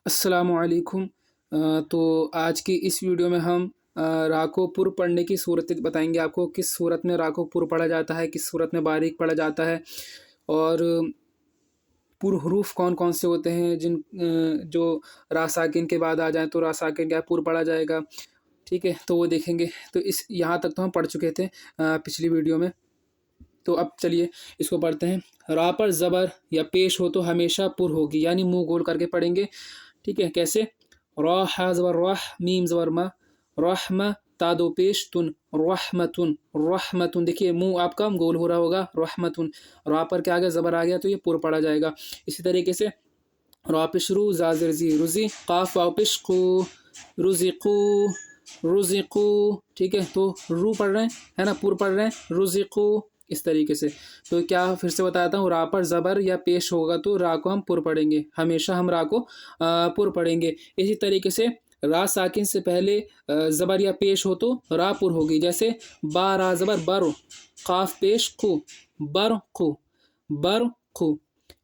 अस्सलामु अलैकुम। तो आज की इस वीडियो में हम रा को पुर पढ़ने की सूरत बताएंगे आपको, किस सूरत में रा को पुर पढ़ा जाता है, किस सूरत में बारीक पढ़ा जाता है, और पुर हरूफ कौन कौन से होते हैं जो रा साकिन के बाद आ जाएँ तो रा साकिन क्या पुर पढ़ा जाएगा। ठीक है, तो वो देखेंगे। तो इस यहाँ तक तो हम पढ़ चुके थे पिछली वीडियो में। तो अब चलिए इसको पढ़ते हैं। रा पर ज़बर या पेश हो तो हमेशा पुर होगी, यानी मुंह गोल करके पढ़ेंगे। ठीक है, कैसे? रा हा ज़बर राह, मीम ज़बर मा, रहमा ता दो पेश तुन, रहमतुन रहमतुन। देखिए मुंह आपका गोल हो रहा होगा, रहमतुन। रा पर क्या आ गया? ज़बर आ गया तो ये पुर पढ़ा जाएगा। इसी तरीके से रा पेश रू, जा ज़ेर ज़ी रुज़ी, काफ वाव पेश कू, रुज़िकू रुज़िकू। ठीक है, तो रू पढ़ रहे हैं, है ना, पुर पढ़ रहे हैं, रुज़िकू, इस तरीके से। तो क्या फिर से बताता हूँ, रा पर ज़बर या पेश होगा तो रा को हम पुर पढ़ेंगे, हमेशा हम रा को पुर पढ़ेंगे। इसी तरीके से रा साकिन से पहले ज़बर या पेश हो तो रा पुर होगी, जैसे बा रा ज़बर बर, काफ पेश खु, बर खु, बर खु।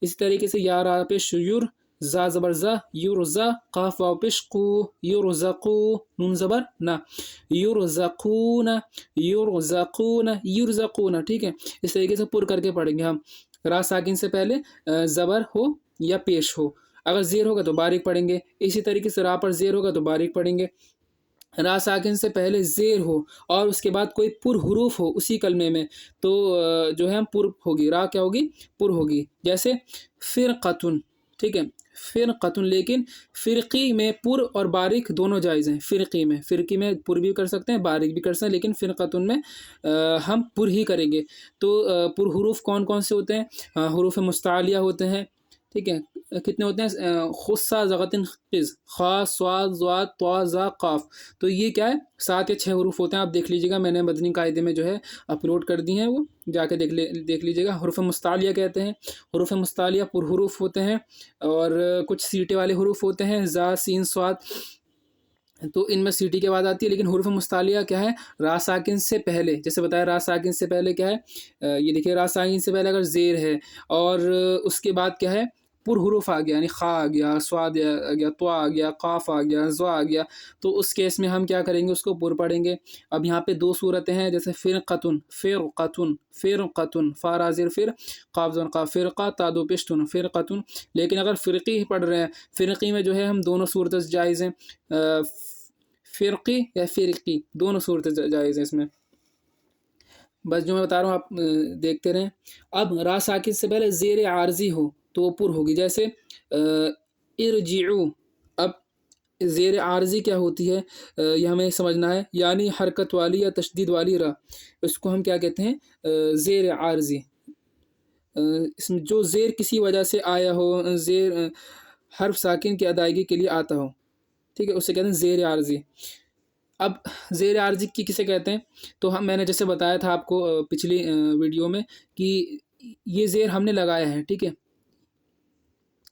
इसी तरीके से या रा पेश युर, जा ज़बर ज़ा, युरज़ा, काफ वाव पेश कू, युरज़कू, नून ज़बर ना, युरज़कूना युरज़कूना युरज़कूना। ठीक है, इस तरीके से पुर करके पढ़ेंगे हम। रा साकिन से पहले ज़बर हो या पेश हो, अगर ज़ेर होगा तो बारीक पढ़ेंगे। इसी तरीके से रा पर ज़ेर होगा तो बारीक पढ़ेंगे। रा साकिन से पहले ज़ेर हो और उसके बाद कोई पुर हरूफ हो उसी कलमे में, तो जो है पुर होगी, रा क्या होगी? पुर होगी। जैसे फ़िरक़तुन। ठीक है, फ़िरक़तुन। लेकिन फ़िरक़ी में पुर और बारीक दोनों जायज़ हैं। फ़िरक़ी में पुर भी कर सकते हैं, बारीक भी कर सकते हैं, लेकिन फ़िरक़तुन में हम पुर ही करेंगे। तो पुर हरूफ कौन कौन से होते हैं? हरूफ मुस्तालिया होते हैं। ठीक है, कितने होते हैं? खुस्सा ज़गतिन क़िज़, ख़ा स्वाद ज़्वाद त्वा ज़ा क़ाफ़। तो ये क्या है? 7 या 6 हरूफ होते हैं। आप देख लीजिएगा, मैंने मदनी कायदे में जो है अपलोड कर दी हैं, वो जाके देख लीजिएगा। हरूफ मुस्तालिया कहते हैं। हरूफ मुस्तालिया पुर हरूफ होते हैं और कुछ सीटे वाले हरूफ होते हैं, ज़ा सीन स्वाद, तो इनमें सीटी के बाद आती है। लेकिन हरूफ मुस्तालिया क्या है? रा साकिन से पहले, जैसे बताया, रा साकिन से पहले क्या है? ये देखिए, रा साकिन से पहले अगर ज़ेर है और उसके बाद क्या है? पुर हरूफ आ गया, यानी खा आ गया, स्वाद आ गया, त्वा आ गया, काफ आ गया, ज़ा आ गया, तो उस केस में हम क्या करेंगे? उसको पुर पढ़ेंगे। अब यहाँ पे 2 सूरतें हैं, जैसे फ़िरक़तुन, फ़िरक़तुन, फ़िरक़तुन, फ़ा रा ज़ेर फ़िर, क़ाफ़ ज़न क़ा, फ़िरक़ा ता दो पेश तुन, फ़िरक़तुन। लेकिन अगर फ़िरक़ी पढ़ रहे हैं, फ़िरक़ी में जो है हम दोनों सूरतें जायज़ हैं, फ़िरक़ी या फ़िरक़ी, दोनों सूरतें जायज़ हैं इसमें। बस जो मैं बता रहा हूँ आप देखते रहें। अब रा साकिन से पहले ज़ेर आर्ज़ी हो तो वो पुर होगी, जैसे इरजिउ। अब ज़ेर आर्ज़ी क्या होती है, ये हमें समझना है, यानी हरकत वाली या तशदीद वाली रा, इसको हम क्या कहते हैं? ज़ेर आर्ज़ी। इसमें जो ज़ेर किसी वजह से आया हो, ज़ेर हर्फ साकिन की अदायगी के लिए आता हो, ठीक है, उसे कहते हैं ज़ेर आर्ज़ी। अब ज़ेर आर्ज़ी की किसे कहते हैं? तो मैंने जैसे बताया था आपको पिछली वीडियो में कि ये ज़ेर हमने लगाया है, ठीक है,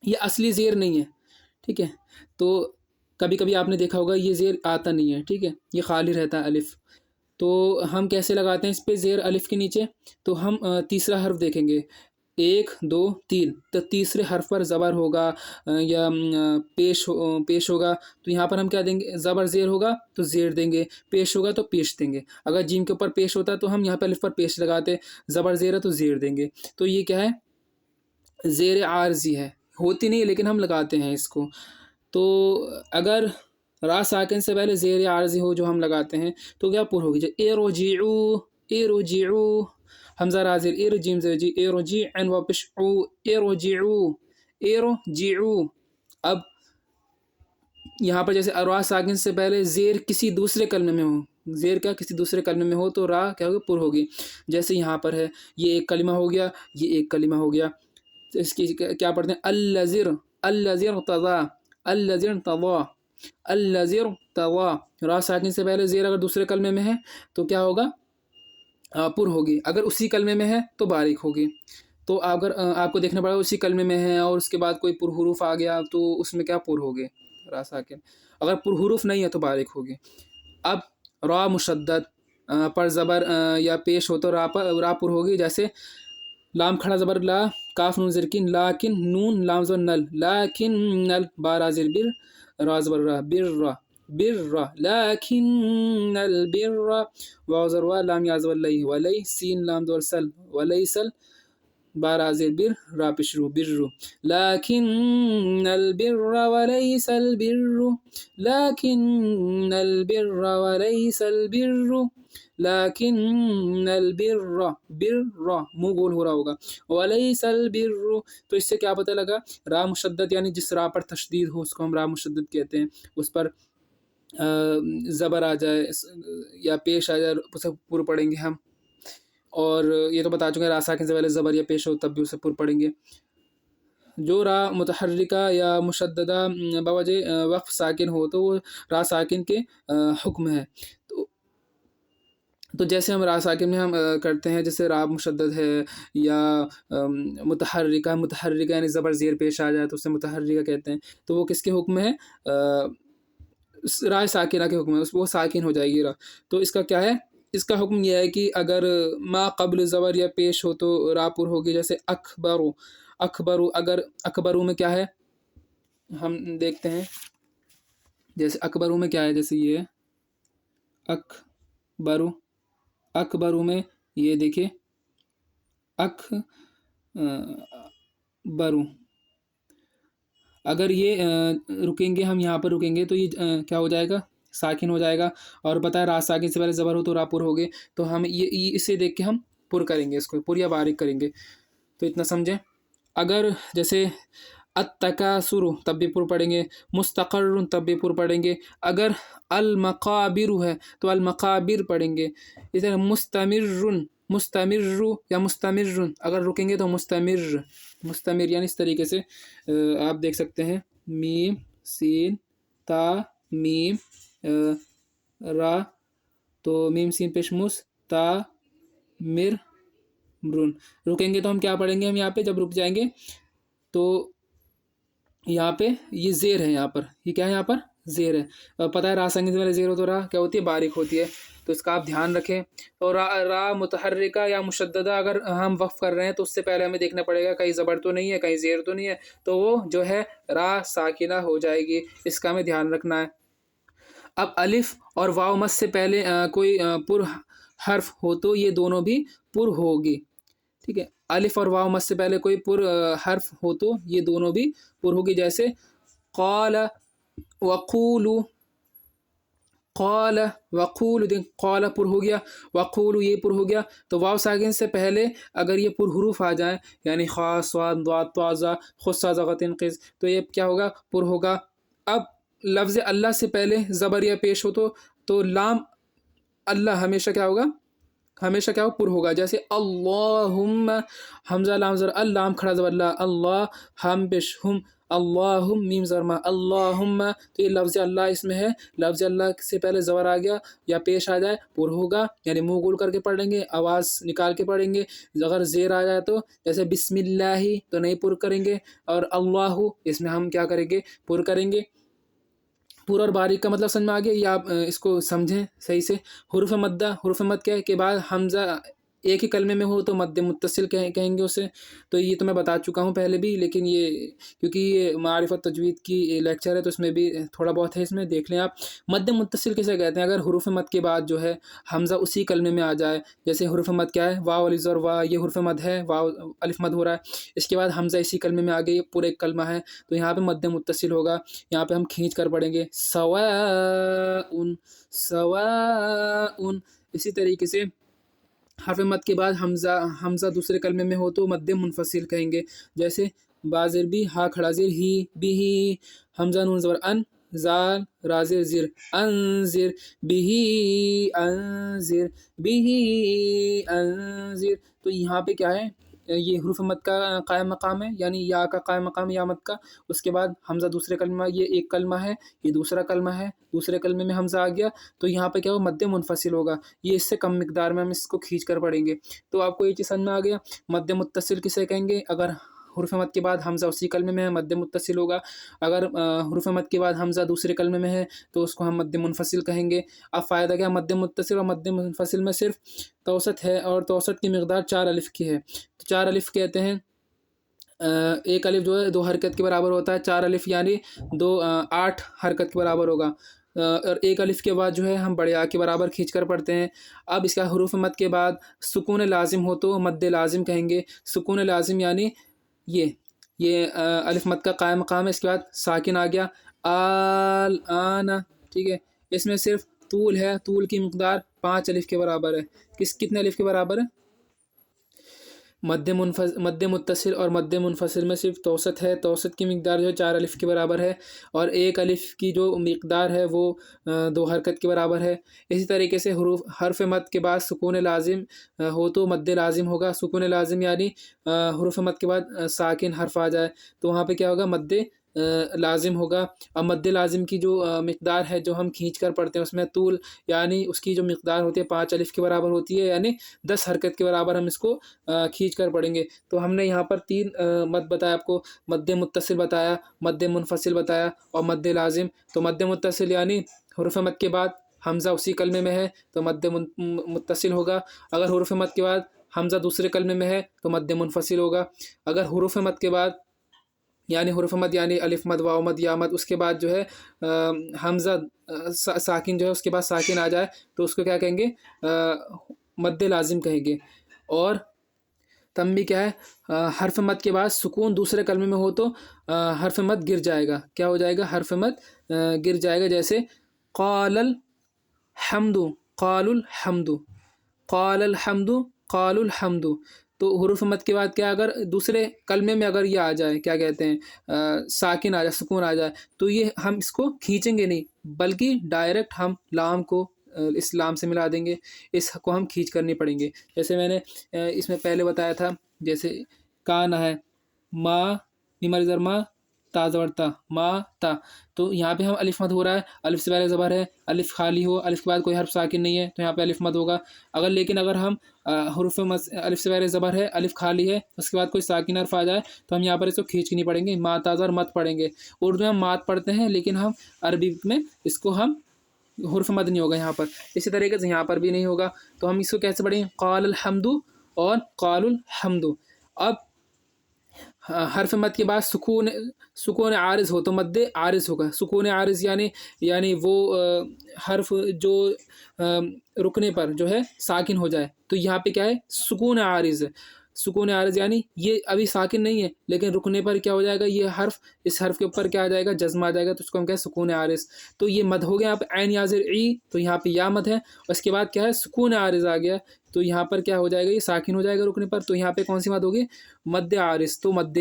ये असली ज़ेर नहीं है। ठीक है, तो कभी कभी आपने देखा होगा ये ज़ेर आता नहीं है, ठीक है, ये खाली रहता है अलिफ़। तो हम कैसे लगाते हैं इस पे ज़ेर अलिफ़ के नीचे? तो हम तीसरा हर्फ देखेंगे, 1 2 3, तो तीसरे हर्फ पर ज़बर होगा या पेश होगा, तो यहाँ पर हम क्या देंगे? ज़बर ज़ेर होगा तो ज़ेर देंगे, पेश होगा तो पेश देंगे। अगर जीम के ऊपर पेश होता तो हम यहाँ पर अलिफ़ पर पेश लगाते, ज़बर ज़ेर है तो ज़ेर देंगे। तो ये क्या है? ज़ेर आर्ज़ी है, होती नहीं लेकिन हम लगाते हैं इसको। तो अगर रा साकिन से पहले ज़ेर आर्ज़ी हो जो हम लगाते हैं तो क्या पुर होगी? जैसे इरजिउ, इरजिउ, हमज़ा रा ज़ेर इर, जीम ज़ेर जी, इरजि, ऐन वाव पेश उ, इरजिउ, इरजिउ। अब यहाँ पर जैसे रा साकिन से पहले ज़ेर किसी दूसरे कलमे में हो, ज़ेर क्या किसी दूसरे कलमे में हो तो रा क्या होगी? पुर होगी। जैसे यहाँ पर है, ये एक कलिमा हो गया, ये एक कलिमा हो गया, तो इसकी क्या पढ़ते हैं? अल्लज़िर, अल्लज़िर तज़ा, अल्लज़िर तज़ा, अल्लज़िर तज़ा। रा साकिन से पहले ज़ेर अगर दूसरे कलमे में है तो क्या होगा? पुर होगी। अगर उसी कलमे में है तो बारीक होगी। तो अगर आपको देखना पड़ेगा उसी कलमे में है और उसके बाद कोई पुर हरूफ आ गया तो उसमें क्या पुर होगी? रा साकिन। अगर पुर हरूफ नहीं है तो बारीक होगी। अब रा मुशद्दद पर ज़बर या पेश हो तो रा पुर होगी, जैसे लाम खड़ा ज़बर ला, काफ नून ज़ेर किन, लाकिन नून लाम ज़बर नल, लाकिन नल, बा रा ज़ेर बिर, रा ज़बर रा, बिर्रा बिर्रा, लाकिन्नल बिर्रा, वाव ज़बर वा, लाम या ज़बर लई, वलई, सीन लाम ज़बर सल, वलैसल, बा रा ज़ेर बिर, रा पेशरू, बिर्रु, लाकिन्नल बिर्रा वलैसल बिर्रु, लाकिन्नल बिर्रा वलैसल बिर्रु, लाकिन्नल बिर्रा, बिर्रा मुंह गोल हो रहा होगा, वलैसल बिर्रु। तो इससे क्या पता लगा, रा मुशद्दद यानी जिस रा पर तशदीद हो उसको हम रा मुशद्दद कहते हैं, उस पर ज़बर आ जाए या पेश आ जाए उसे पूर्व पढ़ेंगे हम। और ये तो बता चुके हैं रा साकिन से पहले ज़बर या पेश हो तब भी उसे पूर्व पढ़ेंगे। जो रा मुतहर्रिका या मुशद्ददा बवजह वक्फ साकिन हो तो वो रा साकिन के हुक्म है। तो जैसे हम रा साकिन में हम करते हैं, जैसे रा मुशद्दद है या मुतहर्रिका, मुतहर्रिका यानी ज़बर ज़ेर पेश आ जाए तो उसे मुतहर्रिका कहते हैं। तो वो किसके हुक्म है, रा साकिना के हुक्म है, वो साकिन हो जाएगी रा। तो इसका क्या है, इसका हुक्म यह है कि अगर मा क़ब्ल ज़बर या पेश हो तो रा पुर होगी। जैसे अकबरू, अकबरू, अगर अकबरू में क्या है हम देखते हैं, जैसे अकबरू में क्या है, जैसे ये अकबरू, अकबरू में ये देखिए बरू, अगर ये रुकेंगे हम यहाँ पर रुकेंगे तो ये क्या हो जाएगा, साकिन हो जाएगा। और बताया रा साकिन से पहले ज़बर हो तो रा पुर हो गए। तो हम ये इसे देख के हम पुर करेंगे, इसको पुर या बारीक करेंगे। तो इतना समझें। अगर जैसे अत्तकासुरु तब भी पुर पढ़ेंगे, मुस्तक़र्रुन तब भी पुर पढ़ेंगे। अगर अल मक़ाबिरु है तो अल मक़ाबिर पढ़ेंगे। इस तरह मुस्तमिर्रुन, मुस्तमिर्रु या मुस्तमिर्रुन, अगर रुकेंगे तो मुस्तमिर, मुस्तमिर यानी इस तरीके से आप देख सकते हैं, मीम सीन ता मीम रा, तो मीम सीन पेश मुस ता मिर मरून। रुकेंगे तो हम क्या पढ़ेंगे, हम यहाँ पे जब रुक जाएंगे तो यहाँ पे ये ज़ेर है, यहाँ पर ये क्या है, यहाँ पर ज़ेर है। पता है रा संगीत वाले ज़ेर हो तो रा क्या होती है, बारीक होती है। तो इसका आप ध्यान रखें। और रा मुतहर्रिका या मुशद्ददा अगर हम वक्फ कर रहे हैं तो उससे पहले हमें देखना पड़ेगा कहीं ज़बर तो नहीं है, कहीं ज़ेर तो नहीं है, तो वो जो है रा साकिना हो जाएगी। इसका हमें ध्यान रखना है। अब अलिफ और वाव मद से पहले कोई पुर हर्फ हो तो ये दोनों भी पुर होगी। ठीक है, अलिफ और वाव मद से पहले कोई पुर हर्फ हो तो ये दोनों भी पुर होगी। जैसे क़ाल वक़ूलु, क़ाल वक़ूलु, देख क़ाल पुर हो गया, वक़ूलु ये पुर हो गया। तो वाव साकिन से पहले अगर ये पुर हुरूफ आ जाए, यानी खा स्वाद द्वा त्वा ज़ा खुस्सा ज़गतिन क़िज़, तो ये क्या होगा, पुर होगा। अब लफ्ज़ अल्लाह से पहले ज़बर या पेश हो तो लाम अल्लाह हमेशा क्या होगा, हमेशा क्या हो, पुर होगा। जैसे अल्लाहुम्मा, हमज़ा लाम ज़र, अल्लाम खड़ा ज़बर ला, अल्लाह हम पेश हुम, अल्लाहुम मीम ज़र मा, अल्लाहुम्मा। तो ये लफ्ज़ अल्लाह इसमें है, लफ्ज़ अल्लाह से पहले ज़बर आ गया या पेश आ जाए पुर होगा, यानी मुंह गोल करके पढ़ेंगे, आवाज़ निकाल के पढ़ेंगे। अगर ज़ेर आ जाए तो जैसे बिस्मिल्लाही तो नहीं पुर करेंगे, और अल्लाहु इसमें हम क्या करेंगे, पुर करेंगे। पूरा और बारीक का मतलब समझ में आ गया, या आप इसको समझें सही से। हुरूफ मद्दा, हुरूफ मद क्या है के बाद हमज़ा एक ही कलमे में हो तो मद्द मुत्तसिल कहेंगे उसे। तो ये तो मैं बता चुका हूँ पहले भी, लेकिन ये क्योंकि ये मारिफत तजवीद की लेक्चर है तो इसमें भी थोड़ा बहुत है, इसमें देख लें आप। मद्द मुत्तसिल किसे कहते हैं, अगर हुरूफ मद के बाद जो है हमज़ा उसी कलमे में आ जाए। जैसे हुरूफ मद क्या है, वाव अलिफ ज़र वा, ये हुरूफ मद है, वाव अलिफ मद हो रहा है, इसके बाद हमज़ा इसी कलमे में आ गई, पूरा एक कलमा है, तो यहाँ पे मद्द मुत्तसिल होगा। यहाँ पे हम खींच कर पढ़ेंगे सवाउन, सवाउन। इसी तरीके से हर्फ मद के बाद हमज़ा दूसरे कलमे में हो तो मद्द मुनफसिल कहेंगे। जैसे बाज़िर भी, हा खड़ा ज़िर, ही बिही, हमज़ा नून ज़बर अन, ज़ाल राज़िर ज़िर, अनज़िर बिही अनज़िर, बिही अनज़िर। तो यहाँ पे क्या है, ये हुरूफ मद का कायम मकाम है, यानी या का कायम मकाम है, या मद का। उसके बाद हमज़ा दूसरे कलमा, ये एक कलमा है, ये दूसरा कलमा है, दूसरे कलमे में हमज़ा आ गया तो यहाँ पे क्या हो, मद्द मुनफसिल होगा। ये इससे कम मिकदार में हम इसको खींच कर पढ़ेंगे। तो आपको ये चीज़ समझ में आ गया। मद्द मुत्तसिल किसे कहेंगे, अगर حروف مد کے بعد حمزہ اسی کلمے میں ہے مد متصل ہوگا. اگر حروف مد کے بعد حمزہ دوسرے کلمے میں ہے تو اس کو ہم مد منفصل کہیں گے. اب فائدہ کیا، مد متصل اور مد منفصل میں صرف توسط ہے اور توسط کی مقدار 4 الف کی ہے. تو 4 الف کہتے ہیں ایک الف جو ہے 2 حرکت کے برابر ہوتا ہے. 4 الف یعنی 8 حرکت کے برابر ہوگا. اور ایک الف کے بعد جو ہے ہم بڑے آ کے برابر کھینچ کر پڑھتے ہیں. اب اس کا حروف مد کے بعد سکون لازم ہو تو مد لازم کہیں گے. سکون لازم یعنی یہ الف مد کا قائم مقام ہے. اس کے بعد ساکن آ گیا آنا. ٹھیک ہے، اس میں صرف طول ہے. طول کی مقدار 5 الف کے برابر ہے. کتنے الف کے برابر ہے؟ مد متصل اور مد منفصل میں صرف توسط ہے. توسط کی مقدار جو ہے 4 الف کے برابر ہے اور ایک الف کی جو مقدار ہے وہ 2 حرکت کے برابر ہے. اسی طریقے سے حرف مد کے بعد سکون لازم ہو تو مد لازم ہوگا. سکون لازم یعنی حروف مد کے بعد ساکن حرف آ جائے تو وہاں پہ کیا ہوگا، مد لازم ہوگا. اب مد لازم کی جو مقدار ہے جو ہم کھینچ کر پڑھتے ہیں اس میں طول یعنی اس کی جو مقدار ہوتی ہے 5 الف کے برابر ہوتی ہے، یعنی 10 حرکت کے برابر ہم اس کو کھینچ کر پڑھیں گے. تو ہم نے یہاں پر 3 مد بتایا آپ کو، مد متصل بتایا، مد منفصل بتایا اور مد لازم. تو مد متصل یعنی حروف مد کے بعد حمزہ اسی کلمے میں ہے تو مد متصل ہوگا. اگر حروف مد کے بعد حمزہ دوسرے کلمے میں ہے تو مد منفصل ہوگا. اگر حروف مد کے بعد یعنی حروف مد یعنی الف مد واو مد یا مد اس کے بعد جو ہے حمزہ ساکن جو ہے اس کے بعد ساکن آ جائے تو اس کو کیا کہیں گے، مد لازم کہیں گے. اور تنبیہ کیا ہے، حرف مد کے بعد سکون دوسرے کلمے میں ہو تو حرف مد گر جائے گا. کیا ہو جائے گا؟ حرف مد گر جائے گا. جیسے قال الحمد، قال الحمد، قال الحمد، قال الحمد. تو حروف مد کے بعد کیا، اگر دوسرے کلمے میں اگر یہ آ جائے، کیا کہتے ہیں، ساکن آ جائے، سکون آ جائے تو یہ ہم اس کو کھینچیں گے نہیں بلکہ ڈائریکٹ ہم لام کو اس لام سے ملا دیں گے. اس کو ہم کھینچ کرنی پڑیں گے. جیسے میں نے اس میں پہلے بتایا تھا، جیسے کانا ہے، ما نیمر زرما تا زبرتا ما تا. تو یہاں پہ ہم الف مد ہو رہا ہے، الف سے پہلے زبر ہے، الف خالی ہو، الف کے بعد کوئی حرف ساکن نہیں ہے تو یہاں پہ الف مد ہوگا. لیکن اگر ہم حروف الف سے پہلے زبر ہے، الف خالی ہے، اس کے بعد کوئی ساکن حرف آ جائے تو ہم یہاں پر اس کو کھینچ نہیں پڑیں گے، ما تا زر مت پڑھیں گے. اردو میں ہم مات پڑھتے ہیں لیکن ہم عربی میں اس کو ہم حرف مد نہیں ہوگا یہاں پر. اسی طریقے سے یہاں پر بھی نہیں ہوگا. تو ہم اس کو کیسے پڑھیں گے، قال الحمد اور قال الحمد. اب حرف مد کے بعد سکون عارض ہو تو مد عارض ہوگا. سکون عارض یعنی وہ حرف جو رکنے پر جو ہے ساکن ہو جائے تو یہاں پہ کیا ہے، سکون عارض ہے. سکون عارض یعنی یہ ابھی ساکن نہیں ہے لیکن رکنے پر کیا ہو جائے گا، یہ حرف اس حرف کے اوپر کیا آ جائے گا، جزم آ جائے گا تو اس کو ہم کہیں سکون عارض. تو یہ مد ہو گیا یہاں پہ عین یا زیر ای، تو یہاں پہ یا مد ہے اور اس کے بعد کیا ہے، سکون عارض آ گیا تو یہاں پر کیا ہو جائے گا، یہ ساکن ہو جائے گا رکنے پر. تو یہاں پہ کون سی مد ہوگی، مد عارض. تو مد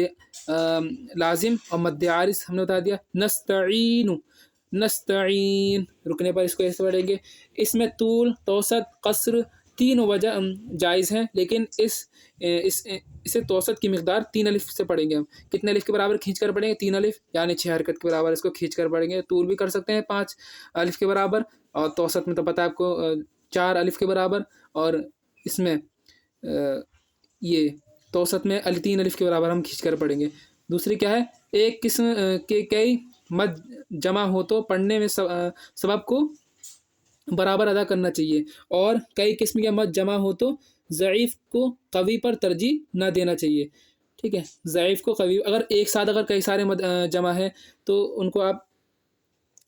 لازم اور مد عارض ہم نے بتا دیا. نستعین، نستعین رکنے پر اس کو ایسے پڑھیں گے. اس میں طول، توسط، قصر تینوں وجہ جائز ہیں لیکن اسے توسط کی مقدار 3 الف سے پڑھیں گے. ہم کتنے الف کے برابر کھینچ کر پڑھیں گے، 3 الف یعنی 6 حرکت کے برابر اس کو کھینچ کر پڑھیں گے. طول بھی کر سکتے ہیں 5 الف کے برابر اور توسط میں تو پتہ ہے آپ کو 4 الف کے برابر، اور اس میں یہ توسط میں 3 الف کے برابر ہم کھینچ کر پڑھیں گے. دوسری کیا ہے، ایک قسم کے کئی مد جمع ہو تو پڑھنے میں سبب کو برابر ادا کرنا چاہیے، اور کئی قسم کے مد جمع ہو تو ضعیف کو قوی پر ترجیح نہ دینا چاہیے. ٹھیک ہے، ضعیف کو قوی، اگر ایک ساتھ اگر کئی سارے مد جمع ہے تو ان کو آپ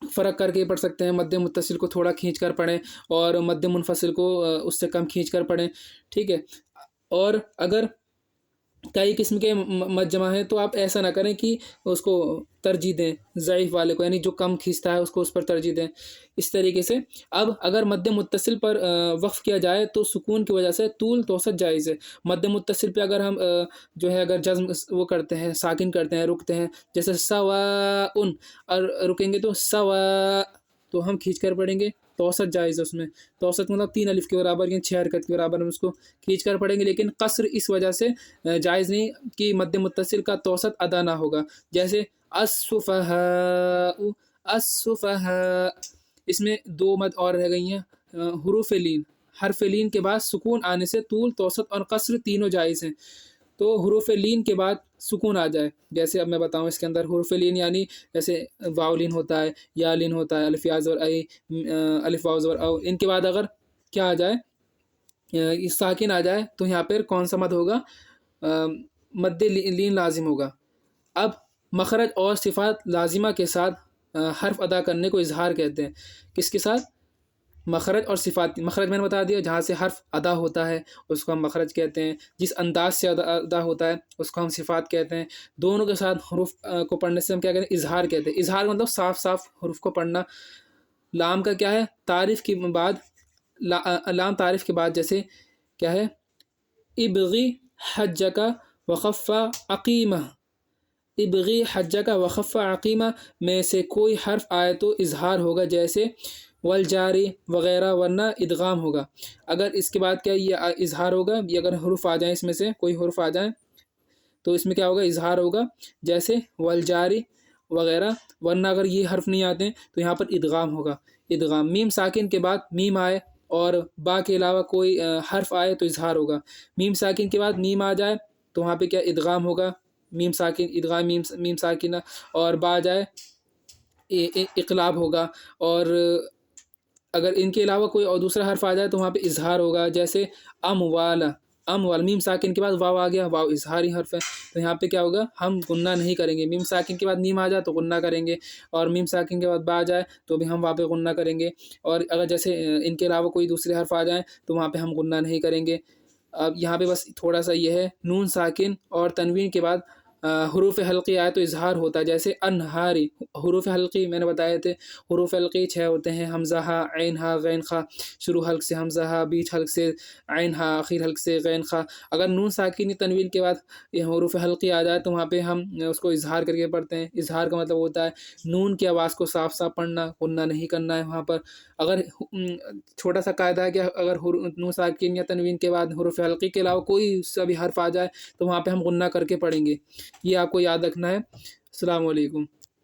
فرق کر کے پڑھ سکتے ہیں. مد متصل کو تھوڑا کھینچ کر پڑھیں اور مد منفصل کو اس سے کم کھینچ کر پڑھیں. ٹھیک ہے، اور اگر کئی قسم کے مد جمع ہیں تو آپ ایسا نہ کریں کہ اس کو ترجیح دیں ضعیف والے کو، یعنی جو کم کھینچتا ہے اس کو اس پر ترجیح دیں. اس طریقے سے اب اگر مد متصل پر وقف کیا جائے تو سکون کی وجہ سے طول توسط جائز ہے. مد متصل پہ اگر ہم جو ہے اگر جزم وہ کرتے ہیں، ساکن کرتے ہیں، رکتے ہیں، جیسے سواء، اور رکیں گے تو سواء، تو ہم کھینچ کر پڑھیں گے. توسط جائز ہے اس میں. توسط مطلب 3 الف کے برابر یا 6 حرکت کے برابر ہم اس کو کھینچ کر پڑھیں گے. لیکن قصر اس وجہ سے جائز نہیں کہ مد متصل کا توسط ادا نہ ہوگا. جیسے السفہاء، السفہاء، اس میں 2 مد اور رہ گئی ہیں. حروف لین، حرف لین کے بعد سکون آنے سے طول، توسط اور قصر تینوں جائز ہیں. تو حروف لین کے بعد سکون آ جائے، جیسے اب میں بتاؤں اس کے اندر حروف لین یعنی جیسے واو لین ہوتا ہے، یا لین ہوتا ہے، الف یا زبر اے، الف واو زبر او، ان کے بعد اگر کیا آ جائے، ساکن آ جائے، تو یہاں پر کون سا مد ہوگا؟ مد لین لازم ہوگا۔ اب مخرج اور صفات لازمہ کے ساتھ حرف ادا کرنے کو اظہار کہتے ہیں۔ کس کے ساتھ؟ مخرج اور صفات۔ مخرج میں نے بتا دیا جہاں سے حرف ادا ہوتا ہے اس کو ہم مخرج کہتے ہیں، جس انداز سے ادا ہوتا ہے اس کو ہم صفات کہتے ہیں۔ دونوں کے ساتھ حروف کو پڑھنے سے ہم کیا کہتے ہیں؟ اظہار کہتے ہیں۔ اظہار مطلب صاف صاف حروف کو پڑھنا۔ لام کا کیا ہے؟ تعریف کے بعد، لام تعریف کے بعد جیسے کیا ہے؟ ابغی حجک وخف عقیمہ، ابغی حجک وخف عقیمہ میں سے کوئی حرف آئے تو اظہار ہوگا، جیسے والجاری وغیرہ، ورنہ ادغام ہوگا۔ اگر اس کے بعد کیا یہ اظہار ہوگا، یہ اگر حروف آ جائیں، اس میں سے کوئی حروف آ جائیں تو اس میں کیا ہوگا؟ اظہار ہوگا، جیسے والجاری وغیرہ، ورنہ اگر یہ حرف نہیں آتے تو یہاں پر ادغام ہوگا۔ ادغام، میم ساکن کے بعد میم آئے اور با کے علاوہ کوئی حرف آئے تو اظہار ہوگا۔ میم ساکن کے بعد میم آ جائے تو وہاں پہ کیا؟ ادغام ہوگا، میم ساکن ادغام، میم ساکنہ، اور با جائے اقلاب ہوگا۔ اور اگر ان کے علاوہ کوئی اور دوسرا حرف آ جائے تو وہاں پہ اظہار ہوگا، جیسے اموال، اموال، میم ساکن کے بعد واو آ گیا، واو اظہاری حرف ہے تو یہاں پہ کیا ہوگا؟ ہم غنہ نہیں کریں گے۔ میم ساکن کے بعد میم آ جائے تو غنہ کریں گے، اور میم ساکن کے بعد با آ جائے تو بھی ہم وہاں پہ غنہ کریں گے، اور اگر جیسے ان کے علاوہ کوئی دوسرے حرف آ جائیں تو وہاں پہ ہم غنہ نہیں کریں گے۔ اب یہاں پہ بس تھوڑا سا یہ ہے، نون ساکن اور تنوین کے بعد حروف حلقی آئے تو اظہار ہوتا ہے، جیسے انہاری۔ حروف حلقی میں نے بتائے تھے، حروف حلقی 6 ہوتے ہیں: حمزہ ہا، عین ہا، غین خا۔ شروع حلق سے حمزہ ہا، بیچ حلق سے عین ہا، آخر حلق سے غین خا۔ اگر نون ساکن تنوین کے بعد یہ حروف حلقی آ جائے تو وہاں پہ ہم اس کو اظہار کر کے پڑھتے ہیں۔ اظہار کا مطلب ہوتا ہے نون کی آواز کو صاف صاف پڑھنا، غنہ نہیں کرنا ہے وہاں پر۔ اگر چھوٹا سا قاعدہ ہے کہ اگر نون ساکن یا تنوین کے بعد حروف حلقی کے علاوہ کوئی سا بھی حرف آ جائے تو وہاں پہ ہم غنہ کر کے پڑھیں گے، یہ آپ کو یاد رکھنا ہے۔ السلام علیکم۔